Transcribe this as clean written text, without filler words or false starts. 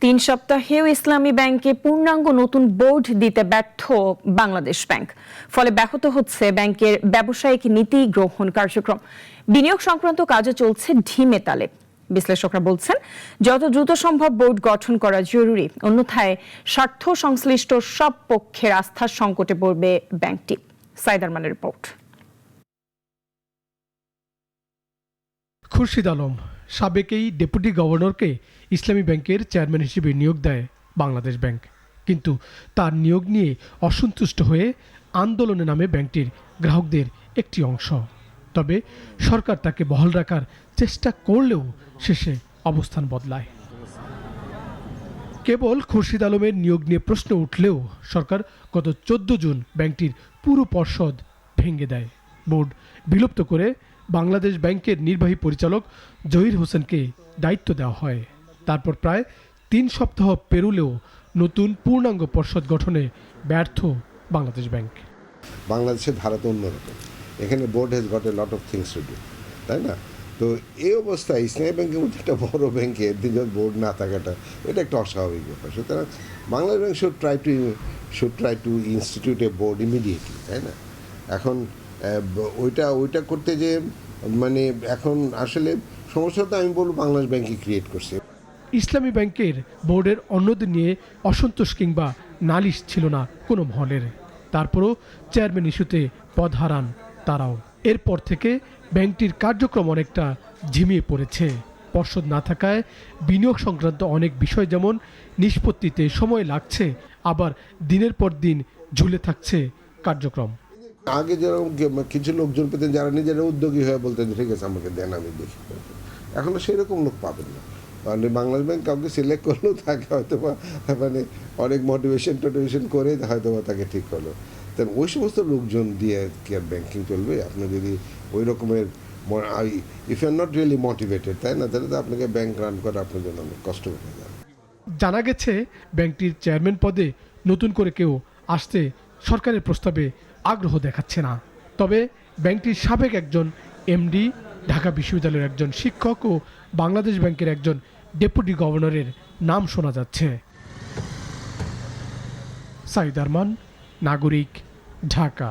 3 সপ্তাহেও ইসলামী ব্যাংকে পূর্ণাঙ্গ নতুন বোর্ড দিতে ব্যর্থ বাংলাদেশ ব্যাংক। ফলে ব্যাহত হচ্ছে ব্যাংকের ব্যবসায়িক নীতি গ্রহণ কার্যক্রম। বিনিয়োগ সংক্রান্ত কাজও চলছে ঢিমে তালে। বিশ্লেষকরা বলছেন, যত দ্রুত সম্ভব বোর্ড গঠন করা জরুরি, অন্যথায় স্বার্থ সংশ্লিষ্ট সব পক্ষের আস্থার সংকটে পড়বে ব্যাংকটি। সাইদ আরমানের রিপোর্ট। খুরশিদ আলম সাবেকেই ডেপুটি গভর্নরকে ইসলামী ব্যাংকের চেয়ারম্যান হিসেবে নিয়োগ দেয় বাংলাদেশ ব্যাংক। কিন্তু তার নিয়োগ নিয়ে অসন্তুষ্ট হয়ে আন্দোলনে নামে ব্যাংকটির গ্রাহকদের একটি অংশ। তবে সরকার তাকে বহাল রাখার চেষ্টা করলেও শেষে অবস্থান বদলায়। কেবল খুরশিদ আলমের নিয়োগ নিয়ে প্রশ্ন উঠলেও সরকার গত 14 জুন ব্যাংকটির পুরো পর্ষদ ভেঙে দেয়। বোর্ড বিলুপ্ত করে বাংলাদেশ ব্যাংকের নির্বাহী পরিচালক জহির হোসেনকে দায়িত্ব দেওয়া হয়। তারপর প্রায় 3 সপ্তাহ পেরুলেও নতুন পূর্ণাঙ্গ পর্ষদ গঠনে ব্যর্থ বাংলাদেশ ব্যাংক। বাংলাদেশের ধারা তো অন্যরকম, এখানে board has got a lot of things to do, তাই না? তো এই অবস্থায় ইসলামী ব্যাংকের মধ্যে একটা বড় ব্যাংকে বোর্ড না থাকাটা এটা একটা অস্বাভাবিক ব্যাপার। সুতরাং Bangladesh bank should try to institute A board immediately, তাই না? এখন ওইটা করতে যে মানে এখন আসলে সমস্যাটা আমি বলবো বাংলাদেশ ব্যাংকই ক্রিয়েট করছে। ইসলামী ব্যাংকের বোর্ডের অন্যদের নিয়ে অসন্তোষ কিংবা নালিশ ছিল না কোনো মহলের। তারপরও চেয়ারম্যান ইস্যুতে পদ হারান তারাও। এরপর থেকে ব্যাংকটির কার্যক্রম অনেকটা ঝিমিয়ে পড়েছে। পর্ষদ না থাকায় বিনিয়োগ সংক্রান্ত অনেক বিষয় যেমন নিষ্পত্তিতে সময় লাগছে, আবার দিনের পর দিন ঝুলে থাকছে কার্যক্রম। আগে যেরকম কিছু লোকজন পেতেন যারা নিজেরা উদ্যোগী হয়ে বলতেন ঠিক আছে আমাকে দেন, আমি দেখি। এখন সেরকম লোক পাবেন না। মানে বাংলাদেশ ব্যাংক কাউকে সিলেক্ট করলেও তাকে হয়তো মানে অনেক মোটিভেশন করে হয়তো তাকে ঠিক করলো। তাই ওই সমস্ত লোকজন দিয়ে কি আর ব্যাংকিং চলবে? আপনি যদি ওই রকমের if you are not really motivated, তাই না, তাহলে তো আপনাকে ব্যাংক রান করা আপনার জন্য অনেক কষ্ট হয়ে যাবে। জানা গেছে ব্যাংকটির চেয়ারম্যান পদে নতুন করে কেউ আসতে সরকারের প্রস্তাবে আগ্রহ দেখাচ্ছে না। তবে ব্যাংকটির সাবেক একজন এমডি, ঢাকা বিশ্ববিদ্যালয়ের একজন শিক্ষক ও বাংলাদেশ ব্যাংকের একজন ডেপুটি গভর্নরের নাম শোনা যাচ্ছে। সাইদ আরমান, নাগরিক, ঢাকা।